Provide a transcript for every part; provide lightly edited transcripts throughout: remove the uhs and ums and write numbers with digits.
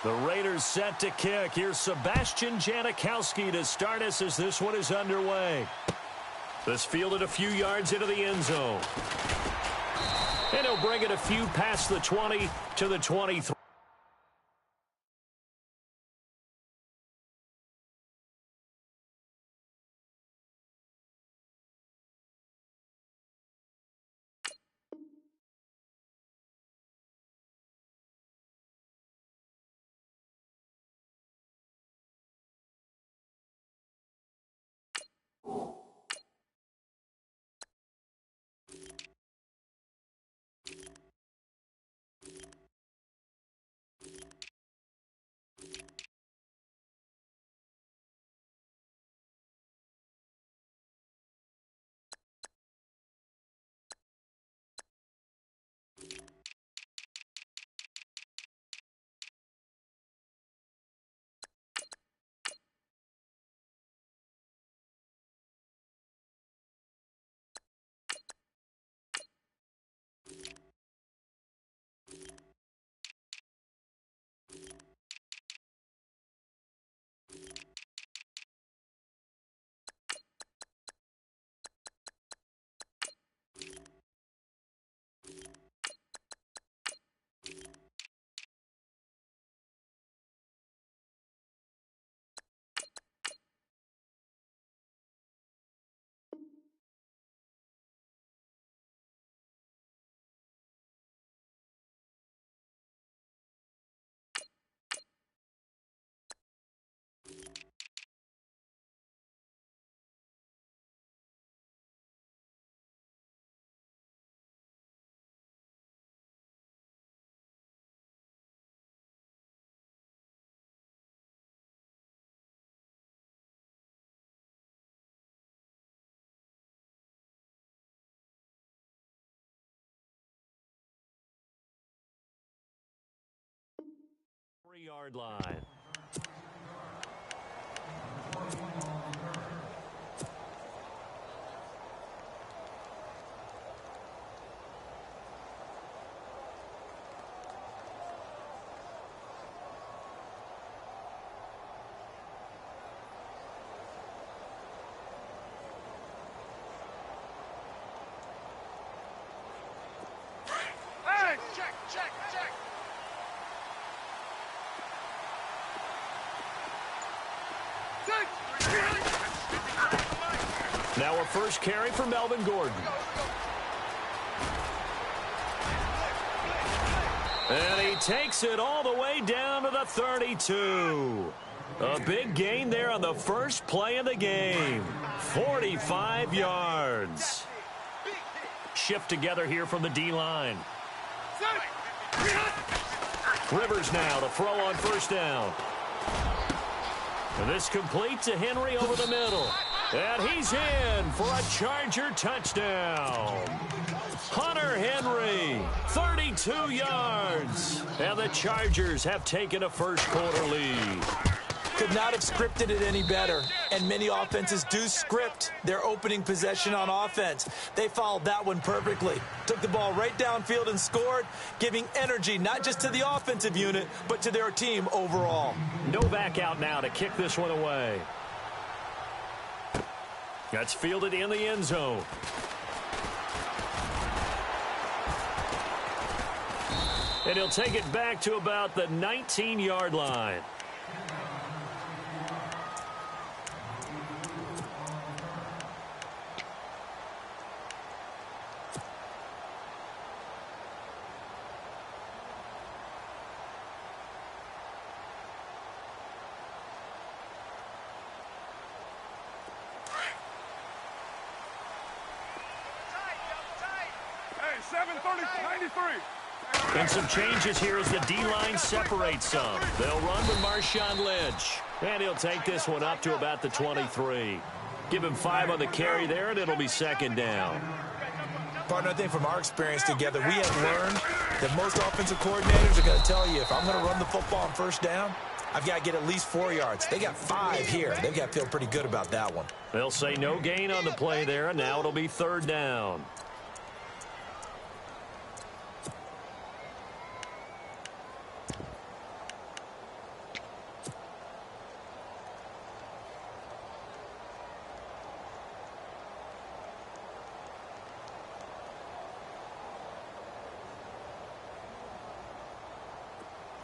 The Raiders set to kick. Here's Sebastian Janikowski to start us as this one is underway. This fielded a few yards into the end zone. And he'll bring it a few past the 20 to the 23. Yard line. Hey, check. Now a first carry for Melvin Gordon. And he takes it all the way down to the 32. A big gain there on the first play of the game. 45 yards. Shift together here from the D-line. Rivers now to throw on first down. And this complete to Henry over the middle. And he's in for a Charger touchdown. Hunter Henry, 32 yards. And the Chargers have taken a first-quarter lead. Could not have scripted it any better. And many offenses do script their opening possession on offense. They followed that one perfectly. Took the ball right downfield and scored, giving energy not just to the offensive unit, but to their team overall. Novak out now to kick this one away. That's fielded in the end zone. And he'll take it back to about the 19-yard line. And some changes here as the D-line separates some. They'll run with Marshawn Lynch. And he'll take this one up to about the 23. Give him 5 on the carry there, and it'll be second down. Partner, I think from our experience together, we have learned that most offensive coordinators are going to tell you, if I'm going to run the football on first down, I've got to get at least 4 yards. They got 5 here. They've got to feel pretty good about that one. They'll say no gain on the play there, and now it'll be third down.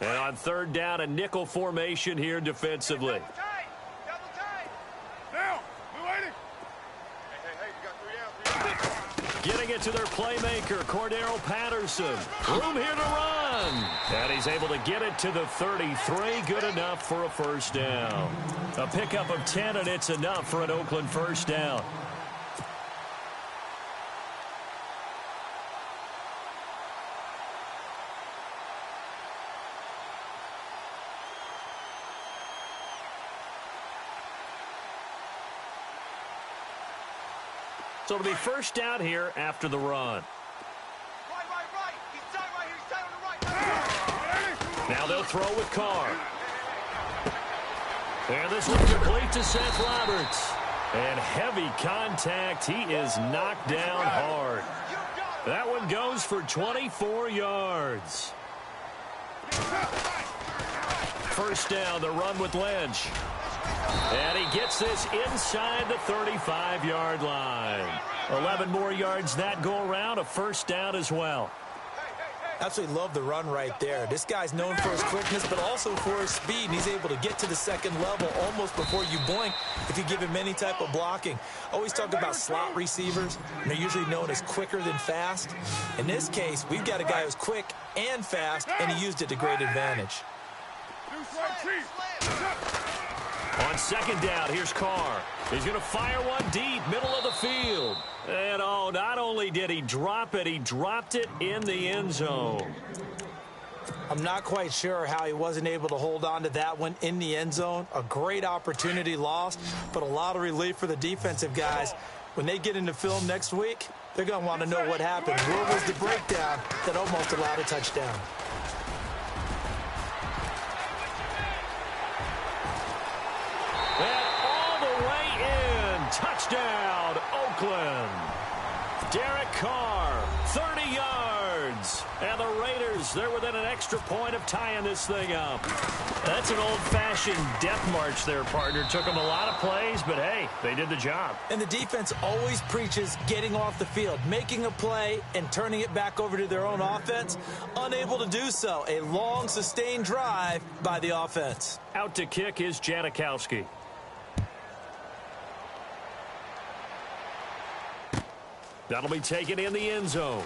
And on third down, a nickel formation here defensively. Double tight. Now, we're waiting. Hey, you got 3 down. Getting it to their playmaker, Cordero Patterson. Room here to run. And he's able to get it to the 33. Good enough for a first down. A pickup of 10, and it's enough for an Oakland first down. So it'll be first down here after the run. Right. He's tight right here. He's tight on the right. Now they'll throw with Carr. And this one complete to Seth Roberts. And heavy contact. He is knocked down hard. That one goes for 24 yards. First down, the run with Lynch. And he gets this inside the 35-yard line. 11 more yards that go around, a first down as well. Absolutely love the run right there. This guy's known for his quickness, but also for his speed, and he's able to get to the second level almost before you blink if you give him any type of blocking. Always talk about slot receivers, and they're usually known as quicker than fast. In this case, we've got a guy who's quick and fast, and he used it to great advantage. On second down, here's Carr. He's going to fire one deep, middle of the field. And, oh, not only did he drop it, he dropped it in the end zone. I'm not quite sure how he wasn't able to hold on to that one in the end zone. A great opportunity lost, but a lot of relief for the defensive guys. When they get into film next week, they're going to want to know what happened. Where was the breakdown that almost allowed a touchdown? And all the way in. Touchdown, Oakland. Derek Carr, 30 yards. And the Raiders, they're within an extra point of tying this thing up. That's an old-fashioned death march there, partner. Took them a lot of plays, but, hey, they did the job. And the defense always preaches getting off the field, making a play, and turning it back over to their own offense. Unable to do so. A long, sustained drive by the offense. Out to kick is Janikowski. That'll be taken in the end zone.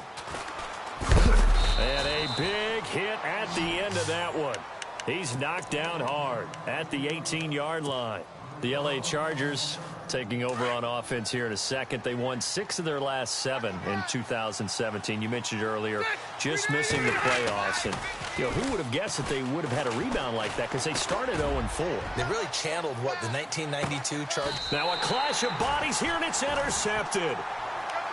And a big hit at the end of that one. He's knocked down hard at the 18-yard line. The L.A. Chargers taking over on offense here in a second. They won 6 of their last 7 in 2017. You mentioned earlier just missing the playoffs. And, you know, who would have guessed that they would have had a rebound like that because they started 0-4. They really channeled, what, the 1992 Chargers? Now a clash of bodies here, and it's intercepted.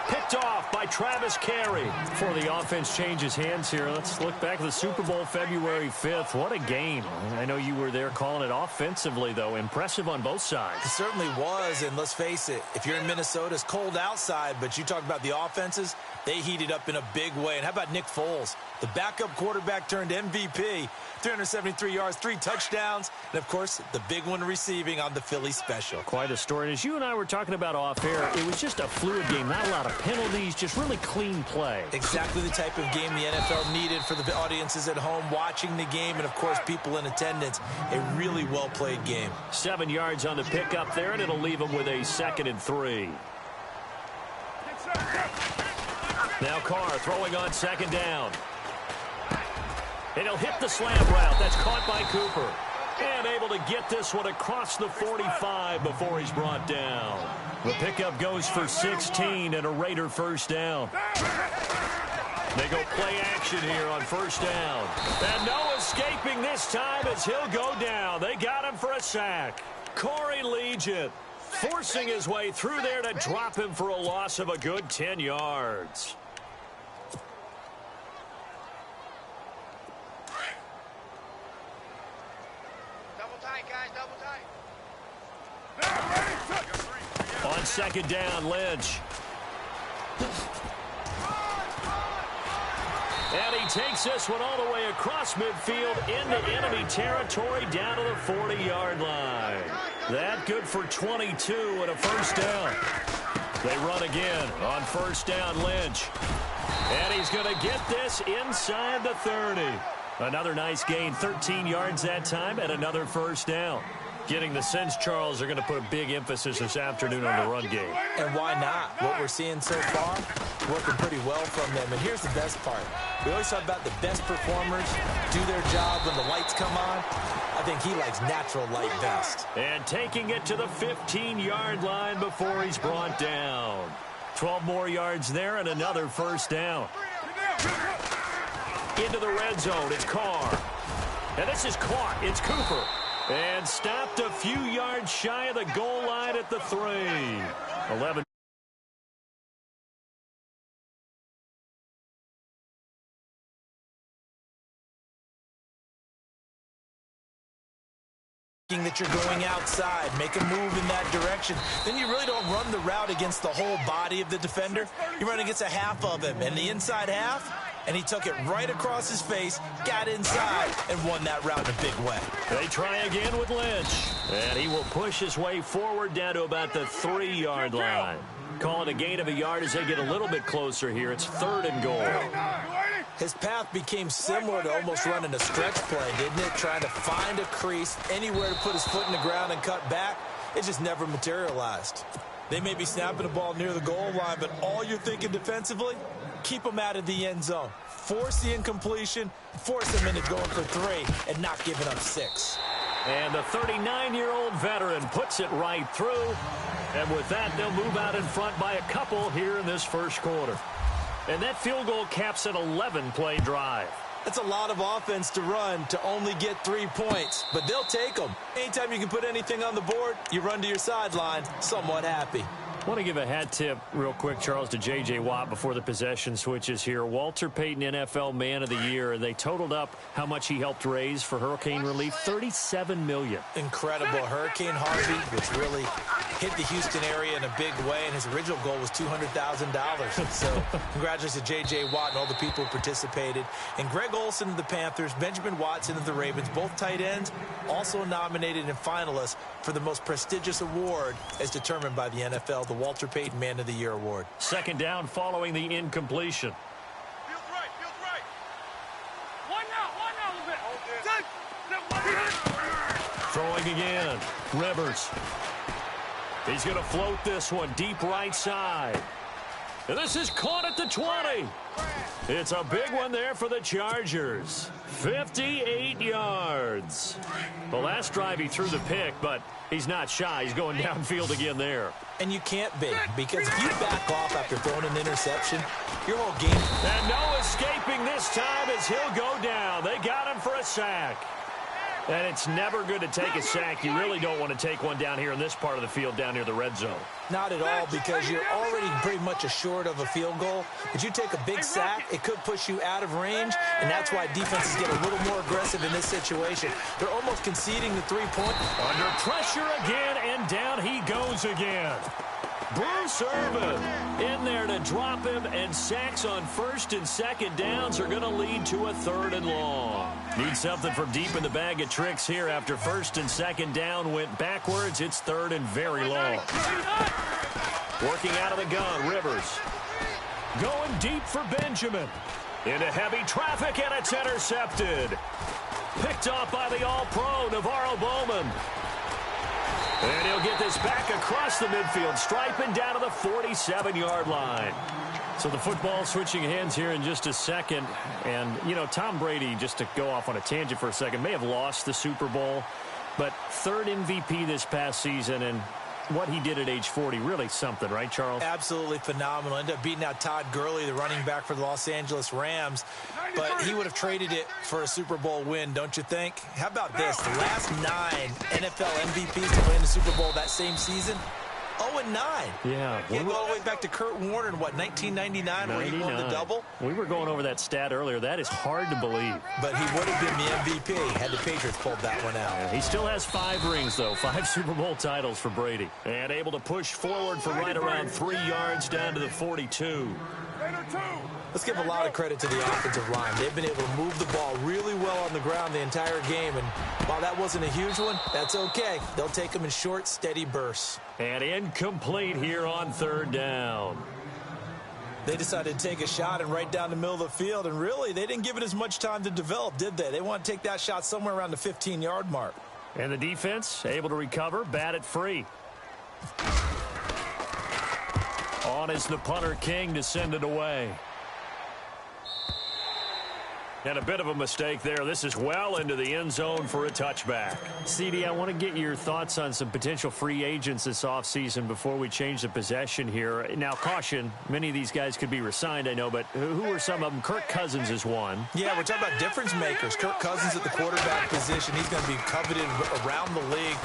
Picked off by Travis Carey. Before the offense changes hands here, let's look back at the Super Bowl February 5th. What a game. I know you were there calling it offensively, though. Impressive on both sides. It certainly was, and let's face it, if you're in Minnesota, it's cold outside, but you talk about the offenses, they heated up in a big way. And how about Nick Foles? The backup quarterback turned MVP, 373 yards, 3 touchdowns, and, of course, the big one receiving on the Philly special. Quite a story. And as you and I were talking about off air, it was just a fluid game, not a lot of penalties, just really clean play. Exactly the type of game the NFL needed for the audiences at home watching the game and, of course, people in attendance. A really well-played game. 7 yards on the pickup there, and it'll leave them with a 2nd and 3. Now Carr throwing on 2nd down. And he'll hit the slant route. That's caught by Cooper. And able to get this one across the 45 before he's brought down. The pickup goes for 16 and a Raider first down. They go play action here on first down. And no escaping this time as he'll go down. They got him for a sack. Corey Legion forcing his way through there to drop him for a loss of a good 10 yards. On 2nd down, Lynch. And he takes this one all the way across midfield into enemy territory down to the 40-yard line. That good for 22 and a first down. They run again on first down, Lynch. And he's going to get this inside the 30. Another nice gain, 13 yards that time, and another first down. Getting the sense, Charles, they're going to put a big emphasis this afternoon on the run game. And why not? What we're seeing so far, working pretty well from them. And here's the best part. We always talk about the best performers do their job when the lights come on. I think he likes natural light best. And taking it to the 15-yard line before he's brought down. 12 more yards there and another first down. Into the red zone, it's Carr. And this is caught, it's Cooper. And stopped a few yards shy of the goal line at the 3. 11. That you're going outside, make a move in that direction. Then you really don't run the route against the whole body of the defender. You run against a half of him, and the inside half, and he took it right across his face, got inside, and won that route in a big way. They try again with Lynch, and he will push his way forward down to about the 3-yard line. Call it a gain of a yard as they get a little bit closer here. It's 3rd and goal. His path became similar to almost running a stretch play, didn't it? Trying to find a crease, anywhere to put his foot in the ground and cut back. It just never materialized. They may be snapping the ball near the goal line, but all you're thinking defensively, keep them out of the end zone. Force the incompletion, force them into going for 3, and not giving up 6. And the 39-year-old veteran puts it right through. And with that, they'll move out in front by a couple here in this first quarter. And that field goal caps an 11-play drive. That's a lot of offense to run to only get 3 points, but they'll take them. Anytime you can put anything on the board, you run to your sideline somewhat happy. I want to give a hat tip real quick, Charles, to J.J. Watt before the possession switches here. Walter Payton, NFL Man of the Year. They totaled up how much he helped raise for hurricane relief, $37 million. Incredible. Hurricane Harvey, which really hit the Houston area in a big way, and his original goal was $200,000. So congratulations to J.J. Watt and all the people who participated. And Greg Olsen of the Panthers, Benjamin Watson of the Ravens, both tight ends, also nominated and finalists for the most prestigious award as determined by the NFL, the Walter Payton Man of the Year Award. 2nd down following the incompletion. Feels right, feels right. One now a little bit. Throwing again. Rivers. He's going to float this one deep right side. And this is caught at the 20. It's a big one there for the Chargers. 58 yards. The last drive he threw the pick, but he's not shy. He's going downfield again there. And you can't be, because if you back off after throwing an interception, your whole game. And no escaping this time as he'll go down. They got him for a sack. And it's never good to take a sack. You really don't want to take one down here in this part of the field down near the red zone. Not at all, because you're already pretty much assured of a field goal. But you take a big sack, it could push you out of range, and that's why defenses get a little more aggressive in this situation. They're almost conceding the 3-point. Under pressure again, and down he goes again. Bruce Irvin in there to drop him, and sacks on 1st and 2nd downs are going to lead to a 3rd and long. Need something from deep in the bag of tricks here after 1st and 2nd down went backwards. It's 3rd and very long. Working out of the gun, Rivers. Going deep for Benjamin. Into heavy traffic, and it's intercepted. Picked off by the All-Pro, Navarro Bowman. And he'll get this back across the midfield, striping down to the 47-yard line. So the football switching hands here in just a second. And, you know, Tom Brady, just to go off on a tangent for a second, may have lost the Super Bowl, but 3rd MVP this past season, and what he did at age 40, really something, right, Charles? Absolutely phenomenal. Ended up beating out Todd Gurley, the running back for the Los Angeles Rams. But he would have traded it for a Super Bowl win, don't you think? How about this? The last 9 NFL MVPs to win the Super Bowl that same season, 0-9. Yeah. You go all the way back to Kurt Warner in, what, 1999, where he won the double? We were going over that stat earlier. That is hard to believe. But he would have been the MVP had the Patriots pulled that one out. Yeah, he still has 5 rings, though. 5 Super Bowl titles for Brady. And able to push forward for right around 3 yards down to the 42. Let's give a lot of credit to the offensive line. They've been able to move the ball really well on the ground the entire game. And while that wasn't a huge one, that's okay. They'll take them in short, steady bursts. And incomplete here on 3rd down. They decided to take a shot and right down the middle of the field, and really, they didn't give it as much time to develop, did they? They want to take that shot somewhere around the 15-yard mark. And the defense able to recover, bat it free. On is the punter, King, to send it away. And a bit of a mistake there. This is well into the end zone for a touchback. CD, I want to get your thoughts on some potential free agents this offseason before we change the possession here. Now, caution, many of these guys could be re-signed, I know, but who are some of them? Kirk Cousins is one. Yeah, we're talking about difference makers. Kirk Cousins at the quarterback position. He's going to be coveted around the league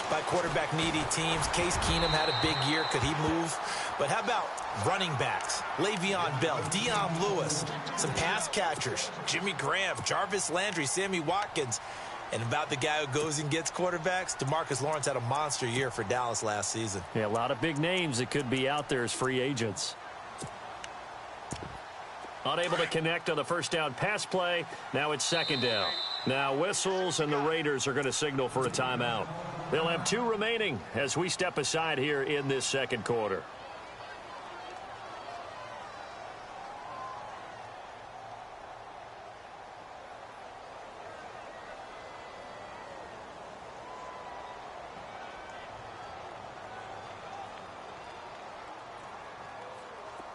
by quarterback-needy teams. Case Keenum had a big year. Could he move? But how about running backs? Le'Veon Bell, Dion Lewis, some pass catchers, Jimmy Graham, Jarvis Landry, Sammy Watkins. And about the guy who goes and gets quarterbacks, DeMarcus Lawrence had a monster year for Dallas last season. Yeah, a lot of big names that could be out there as free agents. Unable to connect on the first down pass play. Now it's second down. Now whistles, and the Raiders are going to signal for a timeout. They'll have 2 remaining as we step aside here in this second quarter.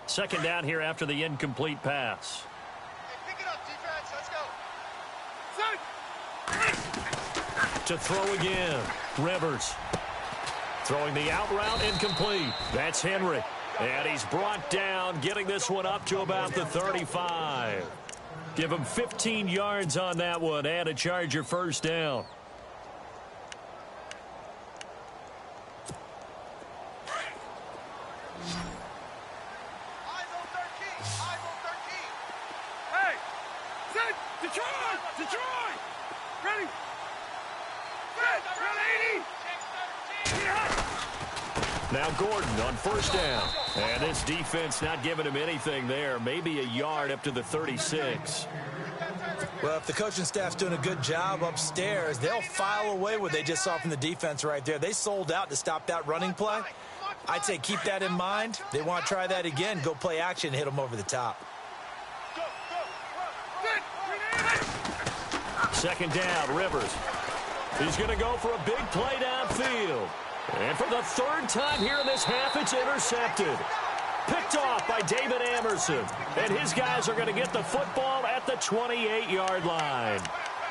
Second down here after the incomplete pass. Hey, pick it up, defense. Let's go. To throw again. Rivers. Throwing the out route, incomplete. That's Henry. And he's brought down, getting this one up to about the 35. Give him 15 yards on that one and a Charger first down. Detroit! Ready? Now Gordon on first down. And this defense not giving him anything there. Maybe a yard up to the 36. Well, if the coaching staff's doing a good job upstairs, they'll file away what they just saw from the defense right there. They sold out to stop that running play. I'd say keep that in mind. They want to try that again. Go play action, hit them over the top. Second down, Rivers. He's going to go for a big play downfield. And for the third time here in this half, it's intercepted. Picked off by David Amerson. And his guys are going to get the football at the 28-yard line.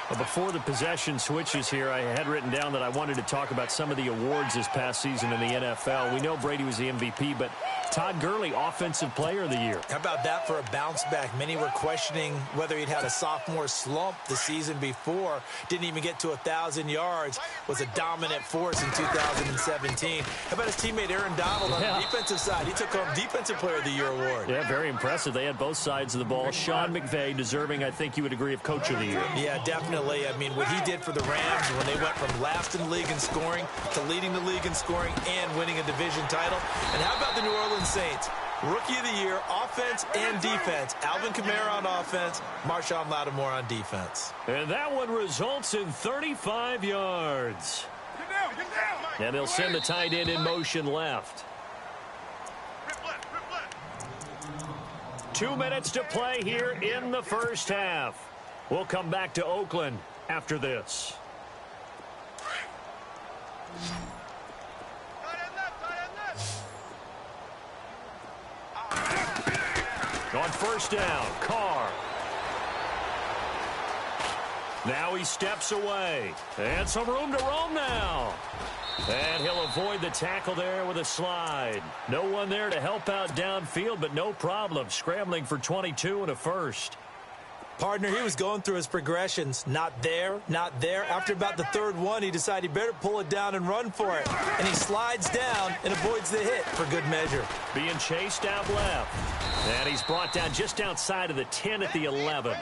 Well, before the possession switches here, I had written down that I wanted to talk about some of the awards this past season in the NFL. We know Brady was the MVP, but Todd Gurley, Offensive Player of the Year. How about that for a bounce back? Many were questioning whether he'd had a sophomore slump the season before. Didn't even get to 1,000 yards. Was a dominant force in 2017. How about his teammate Aaron Donald on the defensive side? He took home Defensive Player of the Year award. Yeah, very impressive. They had both sides of the ball. Sean McVay deserving, I think you would agree, of Coach of the Year. Yeah, definitely. I mean, what he did for the Rams when they went from last in the league in scoring to leading the league in scoring and winning a division title. And how about the New Orleans Saints? Rookie of the Year, offense and defense. Alvin Kamara on offense, Marshawn Lattimore on defense. And that one results in 35 yards. Get down. And they'll send the tight end in motion left. 2 minutes to play here in the first half. We'll come back to Oakland after this. On first down, Carr. Now he steps away. And some room to roam now. And he'll avoid the tackle there with a slide. No one there to help out downfield, but no problem. Scrambling for 22 and a first. Partner, he was going through his progressions. Not there, not there. After about the third one, he decided he better pull it down and run for it. And he slides down and avoids the hit for good measure. Being chased out left. And he's brought down just outside of the 10 at the 11.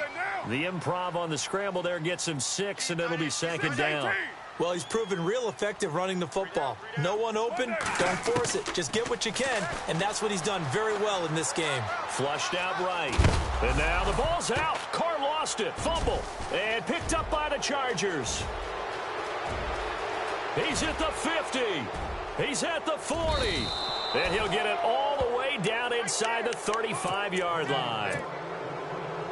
The improv on the scramble there gets him 6, and it'll be second down. Well, he's proven real effective running the football. No one open, don't force it. Just get what you can, and that's what he's done very well in this game. Flushed out right. And now the ball's out. Carr lost it. Fumble. And picked up by the Chargers. He's at the 50. He's at the 40. And he'll get it all the way down inside the 35-yard line.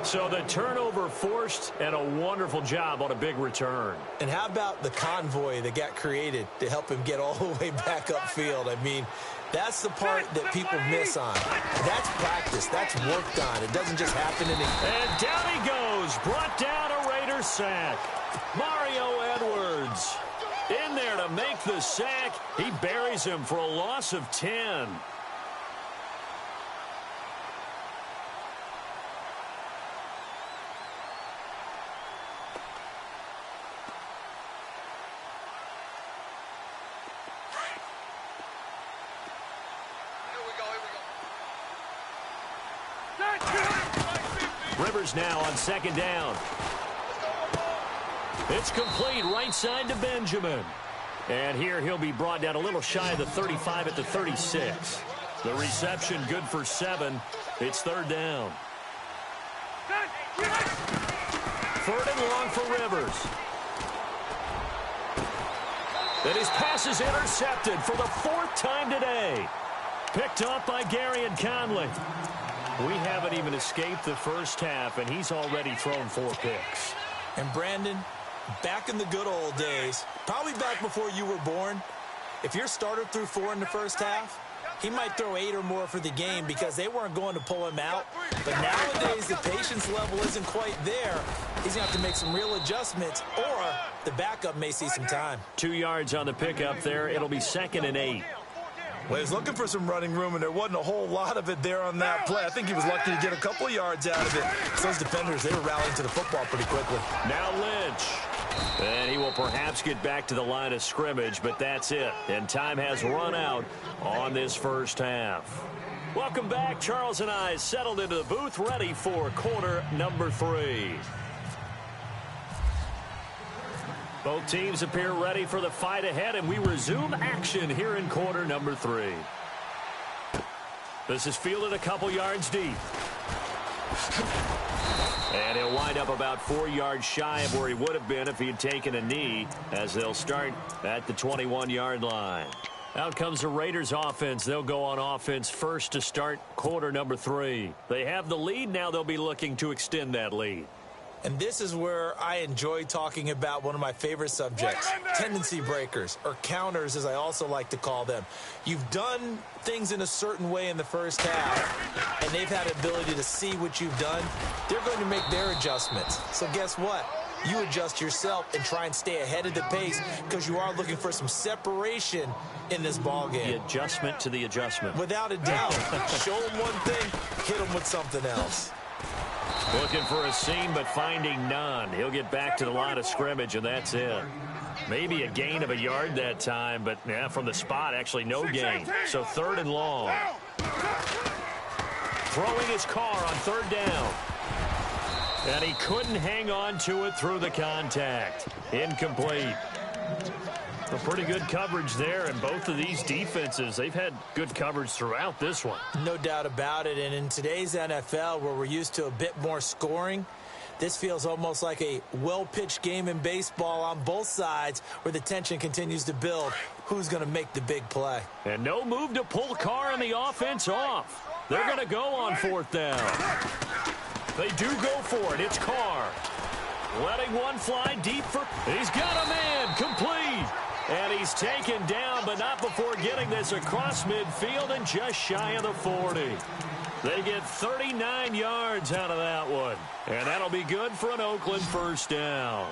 So the turnover forced, and a wonderful job on a big return. And how about the convoy that got created to help him get all the way back upfield? I mean, that's the part that people miss on. That's practice. That's worked on. It doesn't just happen in a... And down he goes. Brought down a Raiders sack. Mario Edwards in there to make the sack. He buries him for a loss of 10. Rivers now on second down. It's complete right side to Benjamin. And here he'll be brought down a little shy of the 35 at the 36. The reception good for 7. It's third down. Third and long for Rivers. And his pass is intercepted for the 4th time today. Picked off by Gary and Conley. We haven't even escaped the first half, and he's already thrown 4 picks. And Brandon, back in the good old days, probably back before you were born, if your starter threw 4 in the first half, he might throw 8 or more for the game because they weren't going to pull him out. But nowadays, the patience level isn't quite there. He's going to have to make some real adjustments, or the backup may see some time. 2 yards on the pickup there. It'll be 2nd and 8. Well, he was looking for some running room, and there wasn't a whole lot of it there on that play. I think he was lucky to get a couple of yards out of it. So those defenders, they were rallying to the football pretty quickly. Now Lynch. And he will perhaps get back to the line of scrimmage, but that's it. And time has run out on this first half. Welcome back. Charles and I settled into the booth, ready for quarter number 3. Both teams appear ready for the fight ahead, and we resume action here in quarter number 3. This is fielded a couple yards deep. And he'll wind up about 4 yards shy of where he would have been if he had taken a knee, as they'll start at the 21-yard line. Out comes the Raiders offense. They'll go on offense first to start quarter number 3. They have the lead. Now they'll be looking to extend that lead. And this is where I enjoy talking about one of my favorite subjects, tendency breakers, or counters as I also like to call them. You've done things in a certain way in the first half, and they've had the ability to see what you've done. They're going to make their adjustments. So guess what? You adjust yourself and try and stay ahead of the pace because you are looking for some separation in this ball game. The adjustment to the adjustment. Without a doubt. Show them one thing, hit them with something else. Looking for a seam, but finding none. He'll get back to the line of scrimmage, and that's it. Maybe a gain of a yard that time, but yeah, from the spot, actually no gain. So 3rd and long. Throwing his car on 3rd down. And he couldn't hang on to it through the contact. Incomplete. A pretty good coverage there, and both of these defenses, they've had good coverage throughout this one. No doubt about it, and in today's NFL, where we're used to a bit more scoring, this feels almost like a well-pitched game in baseball on both sides where the tension continues to build. Who's going to make the big play? And no move to pull Carr and the offense off. They're going to go on 4th down. They do go for it. It's Carr. Letting one fly deep for... He's got a man. Complete. And he's taken down, but not before getting this across midfield and just shy of the 40. They get 39 yards out of that one. And that'll be good for an Oakland first down.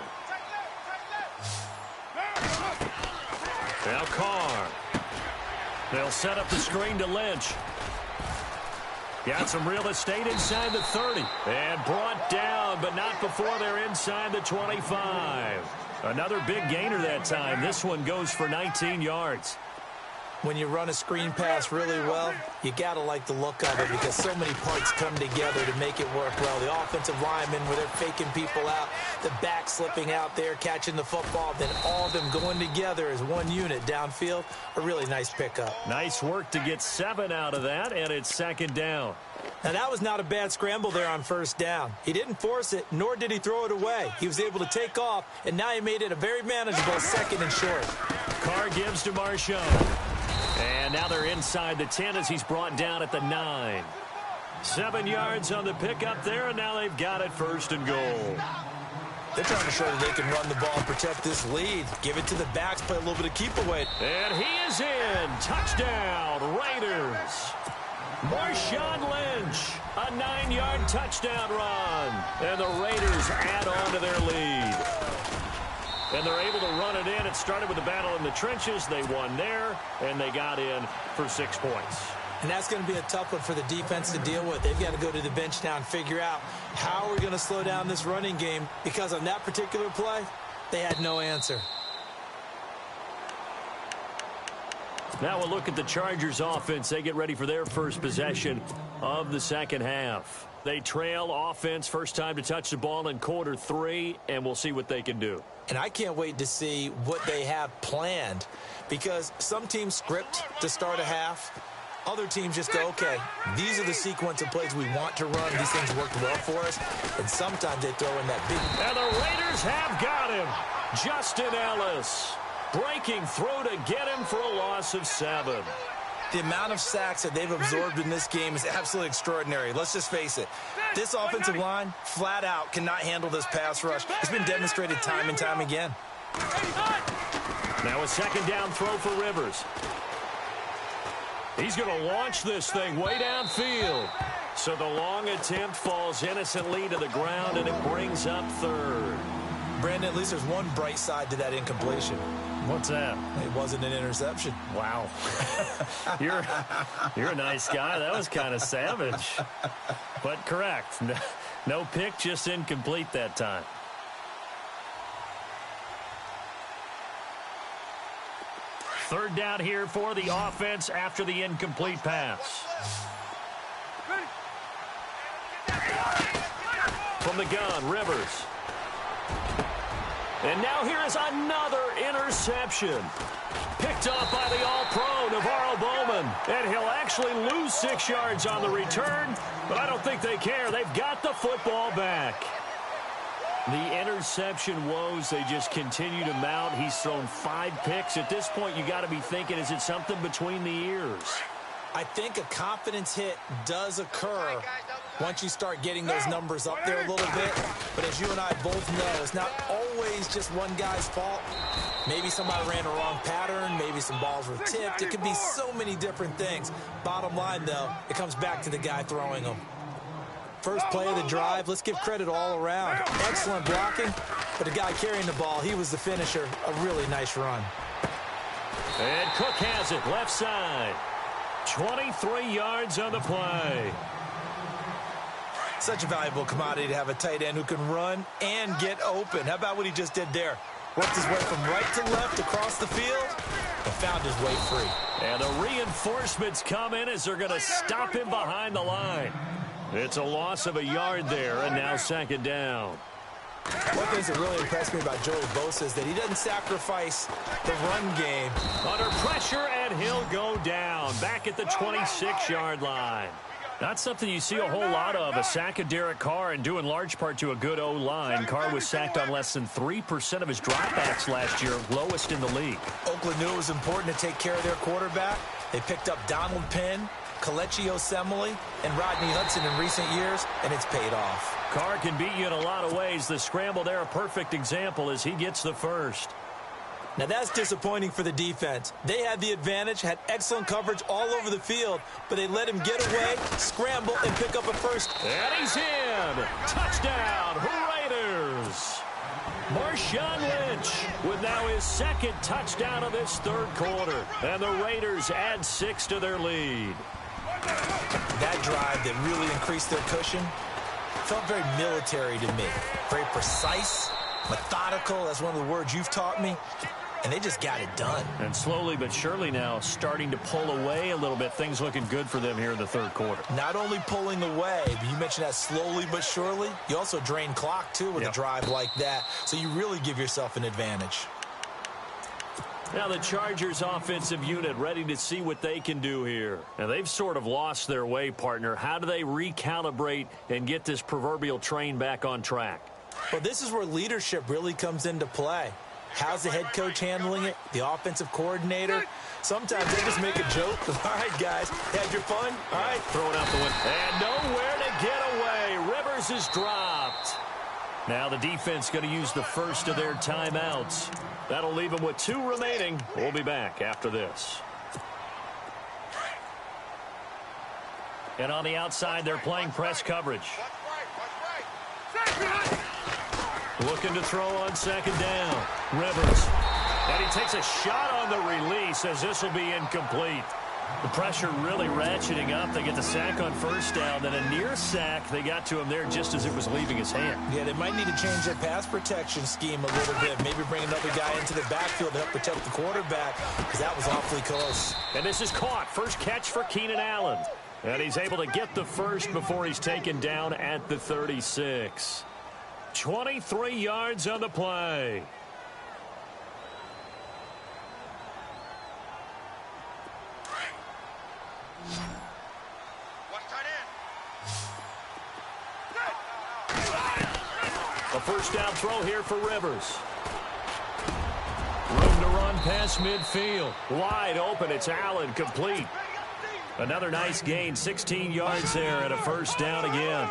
Now Carr. They'll set up the screen to Lynch. Got some real estate inside the 30. And brought down, but not before they're inside the 25. Another big gainer that time. This one goes for 19 yards. When you run a screen pass really well, you got to like the look of it because so many parts come together to make it work well. The offensive linemen, where they're faking people out, the back slipping out there, catching the football, then all of them going together as one unit downfield. A really nice pickup. Nice work to get 7 out of that, and it's 2nd down. Now, that was not a bad scramble there on 1st down. He didn't force it, nor did he throw it away. He was able to take off, and now he made it a very manageable 2nd and short. Carr gives to Marshawn. And now they're inside the 10 as he's brought down at the 9. 7 yards on the pickup there, and now they've got it 1st and goal. They're trying to show that they can run the ball and protect this lead. Give it to the backs, play a little bit of keep away. And he is in. Touchdown, Raiders. Marshawn Lynch, a 9-yard touchdown run. And the Raiders add on to their lead. And they're able to run it in. It started with a battle in the trenches. They won there, and they got in for 6 points. And that's going to be a tough one for the defense to deal with. They've got to go to the bench now and figure out how we're going to slow down this running game, because on that particular play, they had no answer. Now we'll look at the Chargers offense. They get ready for their first possession of the second half. They trail offense, first time to touch the ball in quarter 3, and we'll see what they can do. And I can't wait to see what they have planned, because some teams script to start a half. Other teams just go, okay, these are the sequence of plays we want to run. These things worked well for us. And sometimes they throw in that big. And the Raiders have got him. Justin Ellis breaking through to get him for a loss of 7. The amount of sacks that they've absorbed in this game is absolutely extraordinary. Let's just face it. This offensive line, flat out, cannot handle this pass rush. It's been demonstrated time and time again. Now a second down throw for Rivers. He's going to launch this thing way downfield. So the long attempt falls innocently to the ground, and it brings up 3rd. Brandon, at least there's one bright side to that incompletion. What's that? It wasn't an interception. Wow. You're a nice guy. That was kind of savage. But correct. No pick, just incomplete that time. Third down here for the offense after the incomplete pass. From the gun, Rivers. And now here is another interception. Picked off by the all-pro Navarro Bowman. And he'll actually lose 6 yards on the return, but I don't think they care. They've got the football back. The interception woes, they just continue to mount. He's thrown 5 picks. At this point, you got to be thinking, is it something between the ears? I think a confidence hit does occur once you start getting those numbers up there a little bit. But as you and I both know, it's not always just one guy's fault. Maybe somebody ran a wrong pattern. Maybe some balls were tipped. It could be so many different things. Bottom line, though, it comes back to the guy throwing them. First play of the drive, let's give credit all around. Excellent blocking, but the guy carrying the ball, he was the finisher. A really nice run. And Cook has it, left side. 23 yards on the play. Such a valuable commodity to have a tight end who can run and get open. How about what he just did there? Worked his way from right to left across the field and found his way free. And the reinforcements come in as they're going to stop him behind the line. It's a loss of a yard there, and now second down. One thing that really impressed me about Joey Bosa is that he doesn't sacrifice the run game. Under pressure, and he'll go down. Back at the 26-yard line. Not something you see a whole lot of. A sack of Derek Carr, and due in large part to a good O-line. Carr was sacked on less than 3% of his dropbacks last year, lowest in the league. Oakland knew it was important to take care of their quarterback. They picked up Donald Penn, Kelechi Osemele, and Rodney Hudson in recent years, and it's paid off. Carr can beat you in a lot of ways. The scramble there, a perfect example as he gets the first. Now that's disappointing for the defense. They had the advantage, had excellent coverage all over the field, but they let him get away, scramble, and pick up a first. And he's in. Touchdown, Raiders. Marshawn Lynch with now his second touchdown of this third quarter. And the Raiders add 6 to their lead. That drive that really increased their cushion felt very military to me. Very precise, methodical. That's one of the words you've taught me. And they just got it done. And slowly but surely now starting to pull away a little bit. Things looking good for them here in the third quarter. Not only pulling away, but you mentioned that slowly but surely. You also drain clock, too, with a drive like that. So you really give yourself an advantage. Now the Chargers offensive unit ready to see what they can do here. Now they've sort of lost their way, partner. How do they recalibrate and get this proverbial train back on track? Well, this is where leadership really comes into play. How's the head coach handling it? The offensive coordinator? Sometimes they just make a joke. All right, guys, had your fun? All right. Throw it out the window. And nowhere to get away. Rivers is dropped. Now the defense going to use the first of their timeouts. That'll leave them with 2 remaining. We'll be back after this. And on the outside, they're playing press coverage. Looking to throw on second down. Rivers. And he takes a shot on the release as this will be incomplete. The pressure really ratcheting up. They get the sack on first down. Then a near sack. They got to him there just as it was leaving his hand. Yeah, they might need to change their pass protection scheme a little bit. Maybe bring another guy into the backfield to help protect the quarterback, because that was awfully close. And this is caught. First catch for Keenan Allen. And he's able to get the first before he's taken down at the 36. 23 yards on the play. A first down throw here for Rivers. Room to run past midfield. Wide open. It's Allen, complete. Another nice gain, 16 yards there, and a first down again.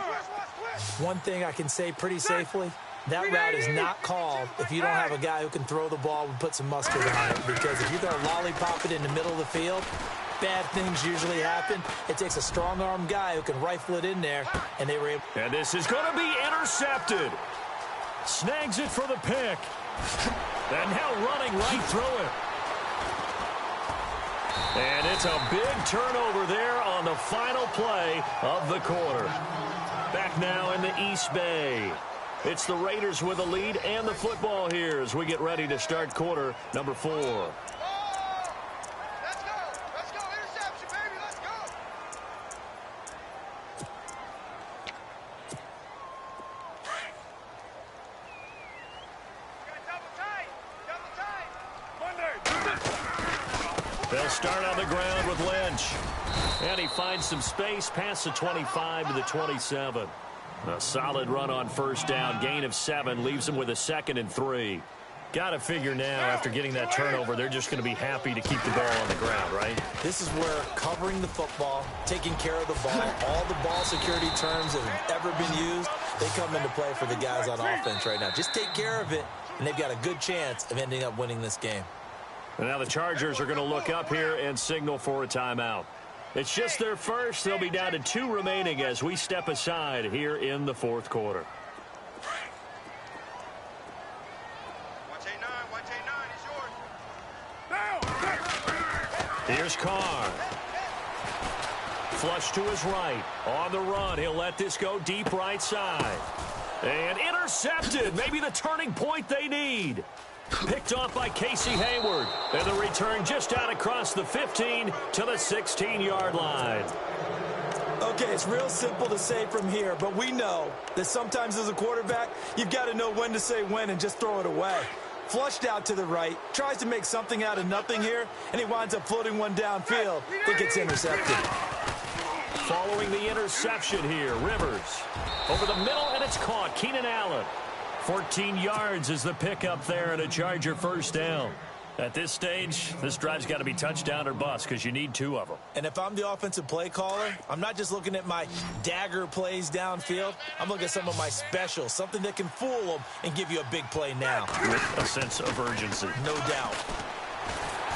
One thing I can say pretty safely, that route is not called if you don't have a guy who can throw the ball and put some mustard on it. Because if you're going to lollipop it in the middle of the field, bad things usually happen. It takes a strong-arm guy who can rifle it in there, and they were able. And this is going to be intercepted. Snags it for the pick. And now running right through it. And it's a big turnover there on the final play of the quarter. Back now in the East Bay. It's the Raiders with the lead and the football here as we get ready to start quarter number 4. Let's go. Let's go. Interception, baby. Let's go. They'll start on the ground with Lynch. And he finds some space past the 25 to the 27. A solid run on first down. Gain of 7 leaves him with a 2nd and 3. Got to figure now, after getting that turnover, they're just going to be happy to keep the ball on the ground, right? This is where covering the football, taking care of the ball, all the ball security terms that have ever been used, they come into play for the guys on offense right now. Just take care of it, and they've got a good chance of ending up winning this game. And now the Chargers are going to look up here and signal for a timeout. It's just their first. They'll be down to 2 remaining as we step aside here in the fourth quarter. Here's Carr. Flush to his right. On the run. He'll let this go deep right side. And intercepted. Maybe the turning point they need. Picked off by Casey Hayward. And the return just out across the 15 to the 16-yard line. Okay, it's real simple to say from here, but we know that sometimes as a quarterback, you've got to know when to say when and just throw it away. Flushed out to the right, tries to make something out of nothing here, and he winds up floating one downfield that gets intercepted. Following the interception here, Rivers. Over the middle, and it's caught. Keenan Allen. 14 yards is the pickup there and a Charger first down. At this stage, this drive's got to be touchdown or bust because you need 2 of them. And if I'm the offensive play caller, I'm not just looking at my dagger plays downfield. I'm looking at some of my specials, something that can fool them and give you a big play now. With a sense of urgency. No doubt.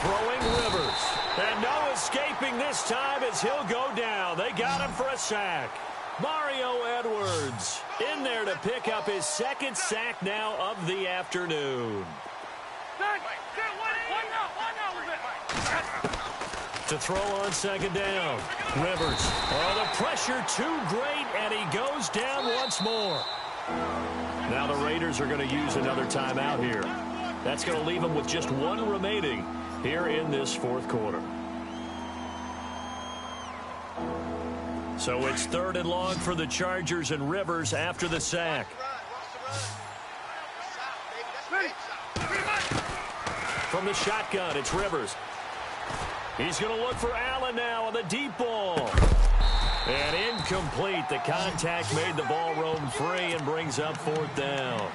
Throwing Rivers. And no escaping this time as he'll go down. They got him for a sack. Mario Edwards in there to pick up his 2nd sack now of the afternoon. To throw on second down. Rivers. Oh, the pressure too great, and he goes down once more. Now the Raiders are going to use another timeout here. That's going to leave them with just 1 remaining here in this fourth quarter. So it's 3rd and long for the Chargers and Rivers after the sack. From the shotgun, it's Rivers. He's going to look for Allen now on the deep ball. And incomplete. The contact made the ball roam free and brings up 4th down.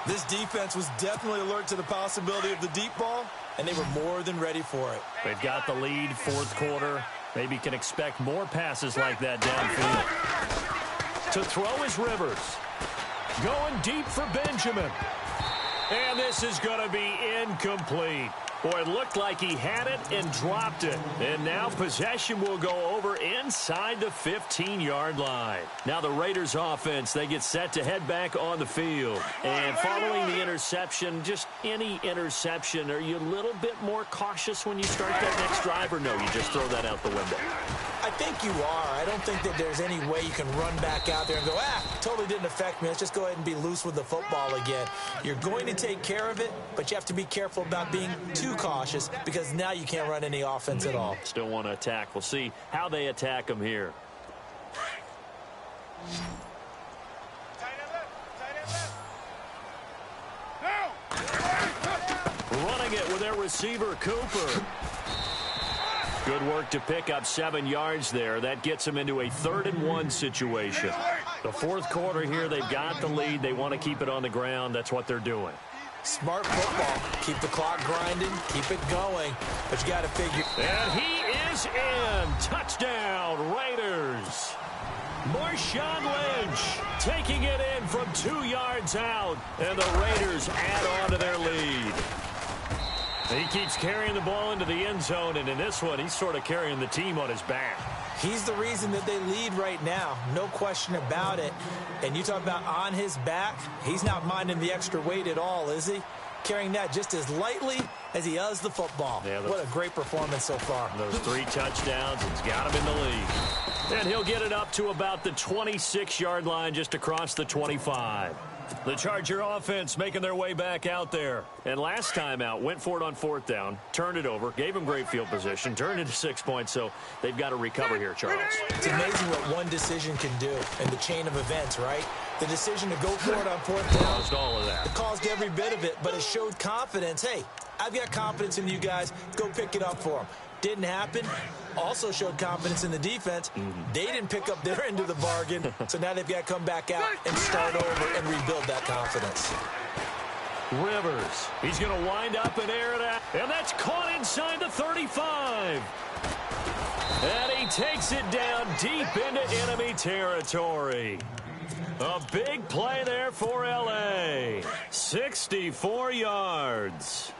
This defense was definitely alert to the possibility of the deep ball, and they were more than ready for it. They've got the lead, fourth quarter. Maybe can expect more passes like that downfield. To throw is Rivers. Going deep for Benjamin. And this is going to be incomplete. Boy, it looked like he had it and dropped it. And now possession will go over inside the 15-yard line. Now the Raiders offense, they get set to head back on the field. And following the interception, just any interception, are you a little bit more cautious when you start that next drive, or no, you just throw that out the window? I think you are. I don't think that there's any way you can run back out there and go, totally didn't affect me. Let's just go ahead and be loose with the football again. You're going to take care of it, but you have to be careful about being too cautious because now you can't run any offense at all. Still want to attack. We'll see how they attack them here. Running it with their receiver, Cooper. Good work to pick up 7 yards there. That gets them into a 3rd-and-1 situation. The fourth quarter here, they've got the lead. They want to keep it on the ground. That's what they're doing. Smart football. Keep the clock grinding. Keep it going. But you got to figure. And he is in. Touchdown, Raiders. Marshawn Lynch taking it in from 2 yards out. And the Raiders add on to their lead. He keeps carrying the ball into the end zone, and in this one, he's sort of carrying the team on his back. He's the reason that they lead right now. No question about it. And you talk about on his back, he's not minding the extra weight at all, is he? Carrying that just as lightly as he does the football. Yeah, what a great performance so far. Those 3 touchdowns, it's got him in the lead. And he'll get it up to about the 26-yard line just across the 25. The Charger offense making their way back out there. And last time out, went for it on 4th down, turned it over, gave him great field position, turned it to 6 points, so they've got to recover here, Charles. It's amazing what one decision can do in the chain of events, right? The decision to go for it on 4th down. Caused all of that. It caused every bit of it, but it showed confidence. Hey, I've got confidence in you guys. Go pick it up for them. Didn't happen. Also showed confidence in the defense. They didn't pick up their end of the bargain, so now they've got to come back out and start over and rebuild that confidence. Rivers, he's going to wind up and air it out, and that's caught inside the 35. And he takes it down deep into enemy territory. A big play there for L.A. 64 yards.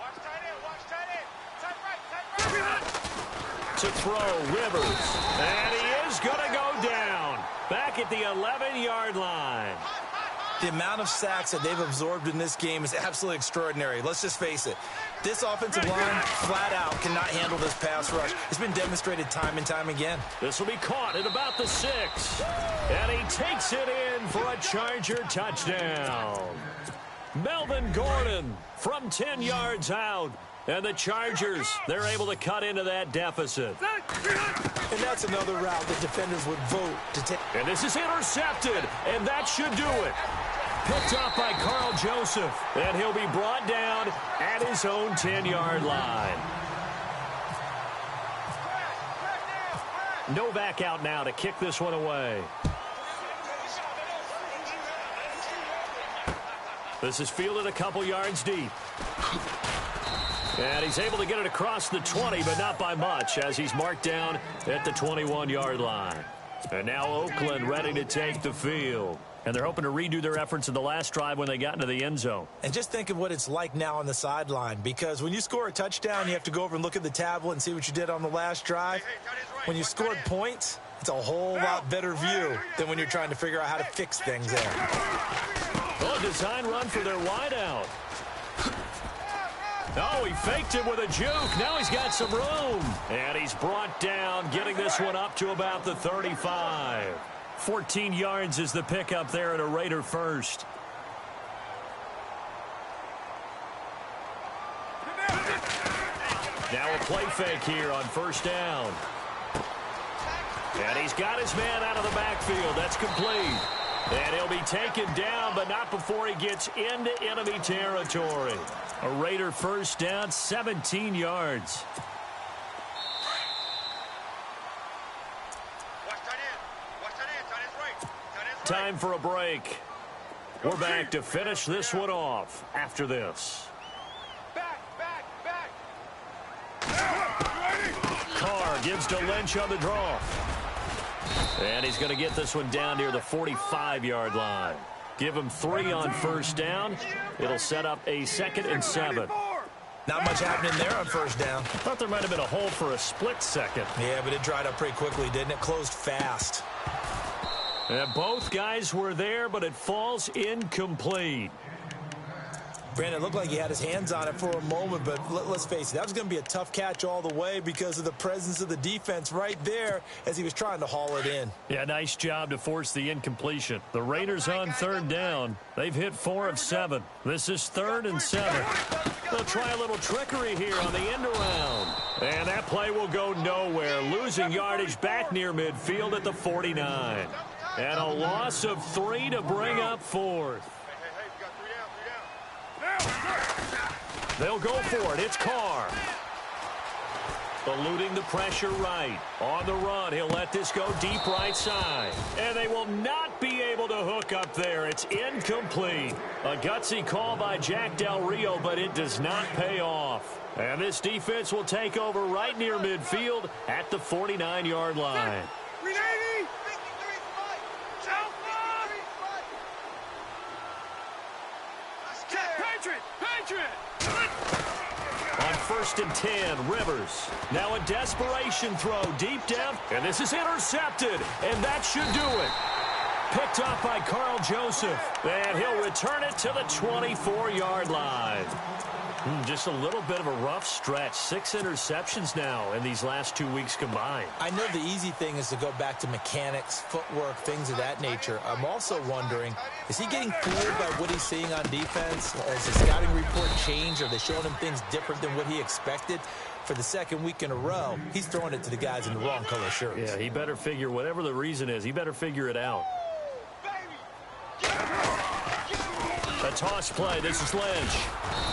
To throw, Rivers, and he is going to go down back at the 11-yard line. The amount of sacks that they've absorbed in this game is absolutely extraordinary. Let's just face it. This offensive line, flat out, cannot handle this pass rush. It's been demonstrated time and time again. This will be caught at about the 6. And he takes it in for a Charger touchdown. Melvin Gordon from 10 yards out. And the Chargers, they're able to cut into that deficit. And that's another route that defenders would vote to take. And this is intercepted, and that should do it. Picked up by Carl Joseph, and he'll be brought down at his own 10-yard line. Novak out now to kick this one away. This is fielded a couple yards deep. And he's able to get it across the 20, but not by much, as he's marked down at the 21-yard line. And now Oakland ready to take the field. And they're hoping to redo their efforts in the last drive when they got into the end zone. And just think of what it's like now on the sideline, because when you score a touchdown, you have to go over and look at the tablet and see what you did on the last drive. When you scored points, it's a whole lot better view than when you're trying to figure out how to fix things there. Oh, design run for their wideout. Oh, he faked it with a juke. Now he's got some room. And he's brought down, getting this one up to about the 35. 14 yards is the pickup there at a Raider first. Now a play fake here on 1st down. And he's got his man out of the backfield. That's complete. And he'll be taken down, but not before he gets into enemy territory. A Raider first down, 17 yards. Time for a break. We're back to finish this one off after this. Carr gives to Lynch on the draw. And he's going to get this one down near the 45-yard line. Give him 3 on first down. It'll set up a 2nd and 7. Not much happening there on first down. Thought there might have been a hole for a split second. Yeah, but it dried up pretty quickly, didn't it? Closed fast. And both guys were there, but it falls incomplete. Brandon, it looked like he had his hands on it for a moment, but let's face it, that was going to be a tough catch all the way because of the presence of the defense right there as he was trying to haul it in. Yeah, nice job to force the incompletion. The Raiders on 3rd down. They've hit 4 of 7. This is 3rd and 7. They'll try a little trickery here on the end around. And that play will go nowhere, losing yardage back near midfield at the 49. And a loss of 3 to bring up 4th. They'll go for it. It's Carr. Eluding the pressure right. On the run, he'll let this go deep right side. And they will not be able to hook up there. It's incomplete. A gutsy call by Jack Del Rio, but it does not pay off. And this defense will take over right near midfield at the 49-yard line. On 1st and 10, Rivers. Now a desperation throw deep down, and this is intercepted, and that should do it. Picked up by Carl Joseph, and he'll return it to the 24-yard line. Just a little bit of a rough stretch. 6 interceptions now in these last 2 weeks combined. I know the easy thing is to go back to mechanics, footwork, things of that nature. I'm also wondering, is he getting fooled by what he's seeing on defense? Has the scouting report changed? Are they showing him things different than what he expected? For the 2nd week in a row, he's throwing it to the guys in the wrong color shirts. Yeah, he better figure, whatever the reason is, he better figure it out. A toss play. This is Lynch.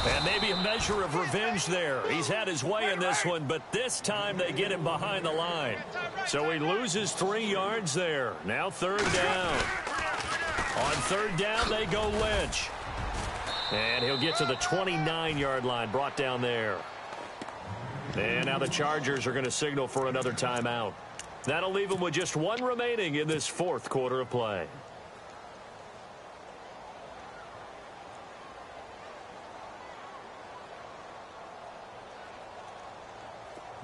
And maybe a measure of revenge there. He's had his way in this one, but this time they get him behind the line. So he loses 3 yards there. Now 3rd down. On 3rd down, they go Lynch. And he'll get to the 29-yard line, brought down there. And now the Chargers are going to signal for another timeout. That'll leave them with just 1 remaining in this 4th quarter of play.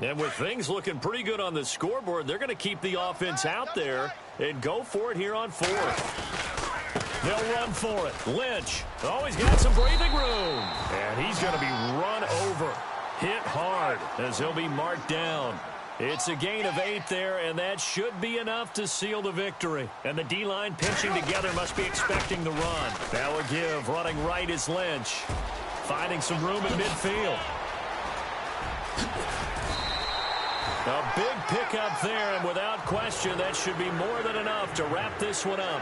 And with things looking pretty good on the scoreboard, they're going to keep the offense out there and go for it here on 4th. They'll run for it. Lynch. Oh, he's got some breathing room. And he's going to be run over. Hit hard as he'll be marked down. It's a gain of 8 there, and that should be enough to seal the victory. And the D-line pinching together must be expecting the run. Now a give. Running right is Lynch. Finding some room in midfield. A big pickup there, and without question, that should be more than enough to wrap this one up.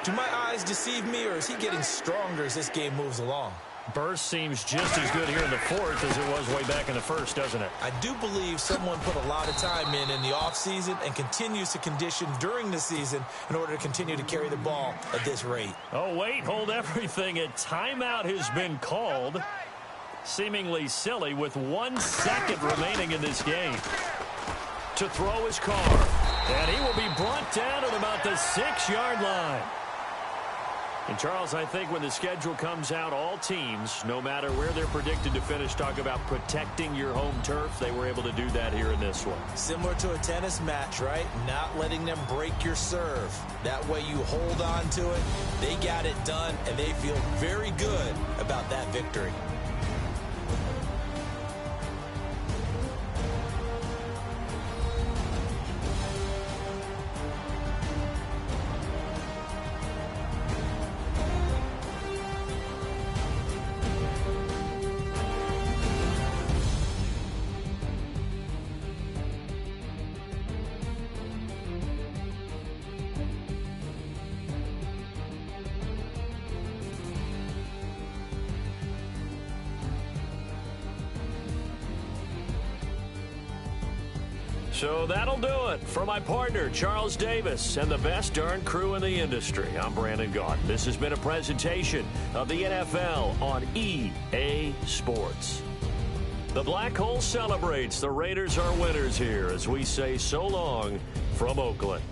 Do my eyes deceive me, or is he getting stronger as this game moves along? Burst seems just as good here in the 4th as it was way back in the 1st, doesn't it? I do believe someone put a lot of time in the offseason and continues to condition during the season in order to continue to carry the ball at this rate. Oh, wait, hold everything. A timeout has been called. Seemingly silly with 1 second remaining in this game. To throw his Carr. And he will be brought down at about the 6-yard line. And, Charles, I think when the schedule comes out, all teams, no matter where they're predicted to finish, talk about protecting your home turf. They were able to do that here in this one. Similar to a tennis match, right? Not letting them break your serve. That way you hold on to it. They got it done, and they feel very good about that victory. So that'll do it. For my partner, Charles Davis, and the best darn crew in the industry, I'm Brandon Gaudin. This has been a presentation of the NFL on EA Sports. The Black Hole celebrates. The Raiders are winners here as we say so long from Oakland.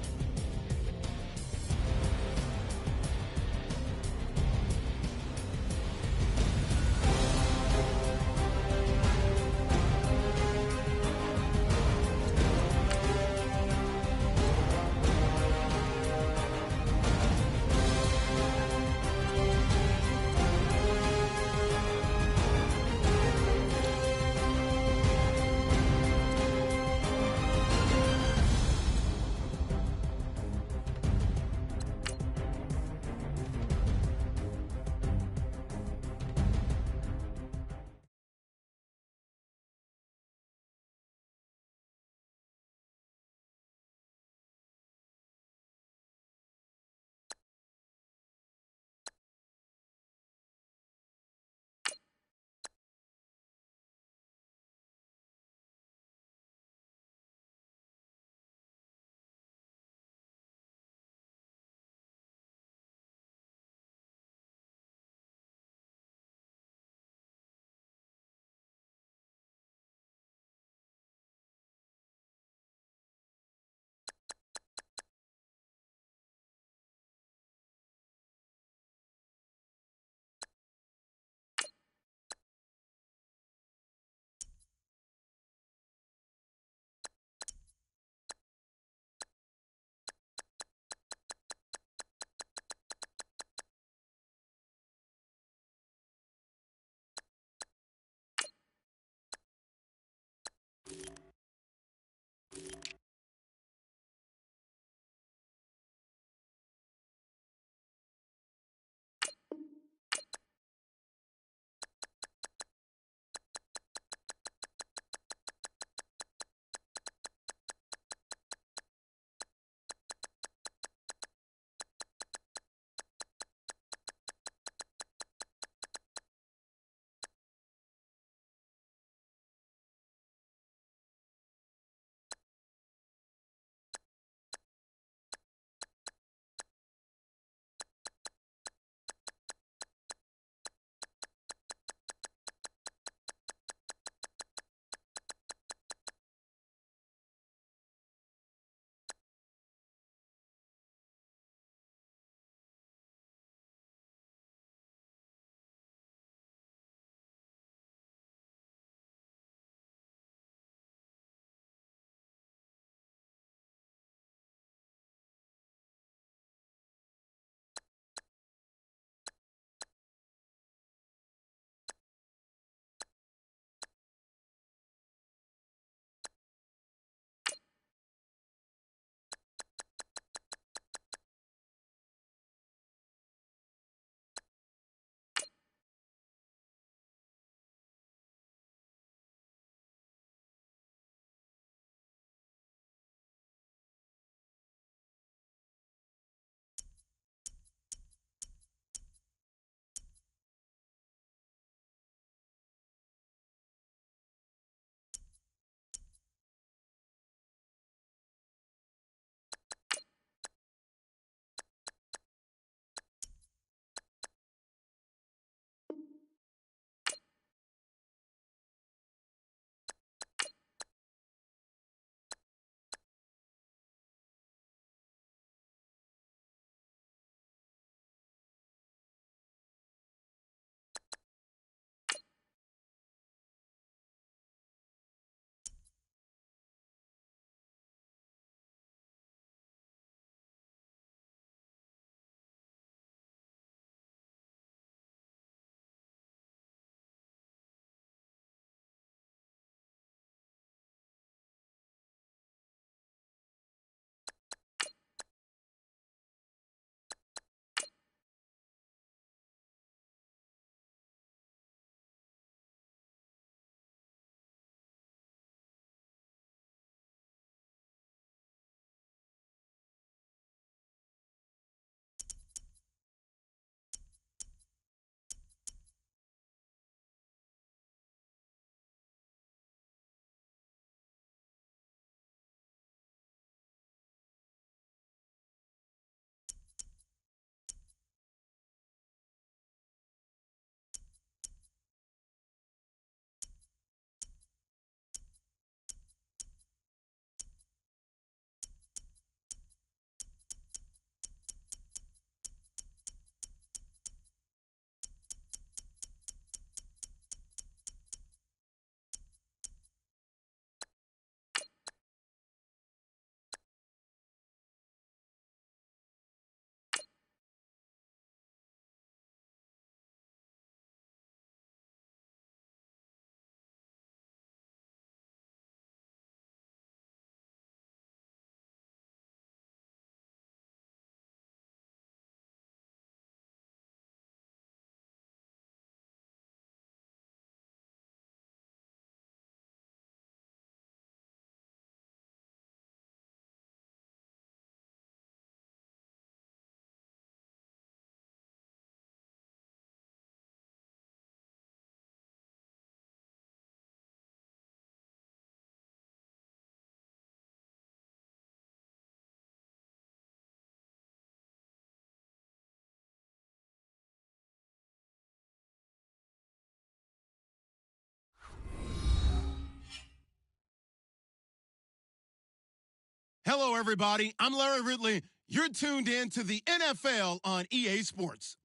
Hello, everybody. I'm Larry Ridley. You're tuned in to the NFL on EA Sports.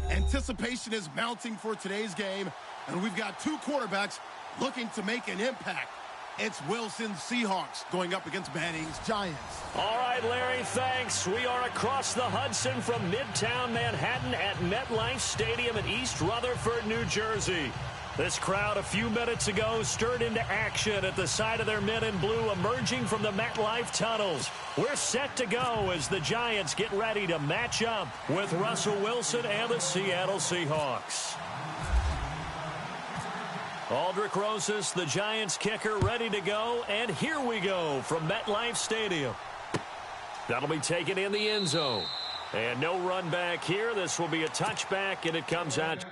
Anticipation is mounting for today's game, and we've got two quarterbacks looking to make an impact. It's Wilson's Seahawks going up against Manning's Giants. All right, Larry, thanks. We are across the Hudson from Midtown Manhattan at MetLife Stadium in East Rutherford, New Jersey. This crowd a few minutes ago stirred into action at the side of their men in blue emerging from the MetLife tunnels. We're set to go as the Giants get ready to match up with Russell Wilson and the Seattle Seahawks. Aldrich Rosas, the Giants kicker, ready to go, and here we go from MetLife Stadium. That'll be taken in the end zone. And no run back here. This will be a touchback, and it comes out.